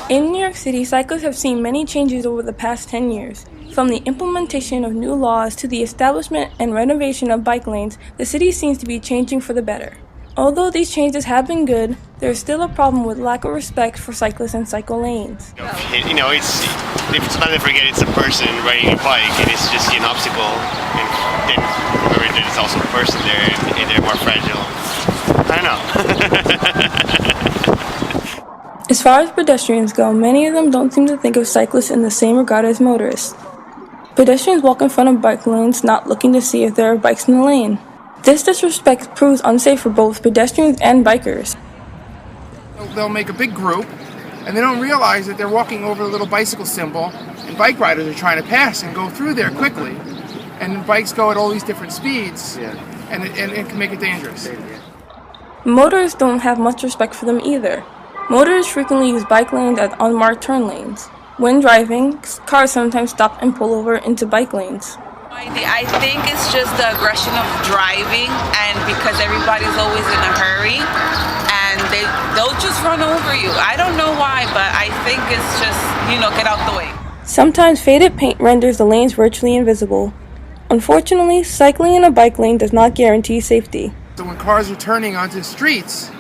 In New York City, cyclists have seen many changes over the past 10 years. From the implementation of new laws to the establishment and renovation of bike lanes, the city seems to be changing for the better. Although these changes have been good, there is still a problem with lack of respect for cyclists and cycle lanes. Sometimes I forget it's a person riding a bike and it's just an obstacle, and then remember that it's also a person there and they're more fragile. I don't know. As far as pedestrians go, many of them don't seem to think of cyclists in the same regard as motorists. Pedestrians walk in front of bike lanes, not looking to see if there are bikes in the lane. This disrespect proves unsafe for both pedestrians and bikers. They'll make a big group, and they don't realize that they're walking over a little bicycle symbol, and bike riders are trying to pass and go through there quickly. And bikes go at all these different speeds, and it can make it dangerous. Motorists don't have much respect for them either. Motorists frequently use bike lanes as unmarked turn lanes. When driving, cars sometimes stop and pull over into bike lanes. I think it's just the aggression of driving, and because everybody's always in a hurry, and they'll just run over you. I don't know why, but I think it's just, get out the way. Sometimes faded paint renders the lanes virtually invisible. Unfortunately, cycling in a bike lane does not guarantee safety. So when cars are turning onto streets,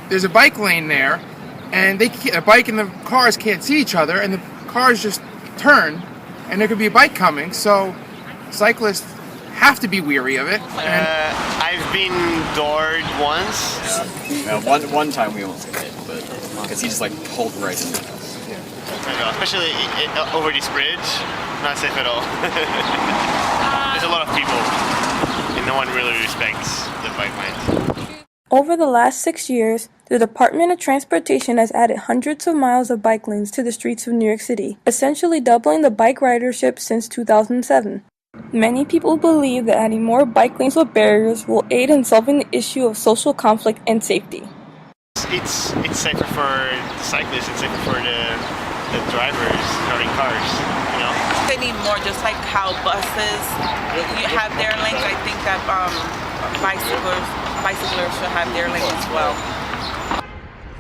there's a bike lane there, and a bike and the cars can't see each other, and the cars just turn, and there could be a bike coming, so cyclists have to be weary of it. I've been doored once. One time we almost hit, but because he just pulled right into us. Yeah. Especially over this bridge, not safe at all. There's a lot of people, and no one really respects the bike lanes. Over the last 6 years, the Department of Transportation has added hundreds of miles of bike lanes to the streets of New York City, essentially doubling the bike ridership since 2007. Many people believe that adding more bike lanes with barriers will aid in solving the issue of social conflict and safety. It's safer for the cyclists, it's safer for the drivers driving cars, They need more, just like how buses have their lanes. I think that bicyclists should have their lanes as well.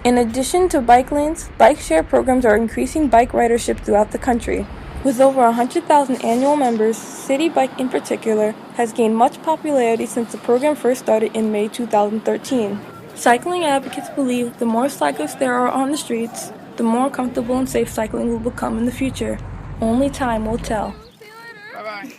In addition to bike lanes, bike share programs are increasing bike ridership throughout the country. With over 100,000 annual members, City Bike in particular has gained much popularity since the program first started in May 2013. Cycling advocates believe the more cyclists there are on the streets, the more comfortable and safe cycling will become in the future. Only time will tell. Bye-bye.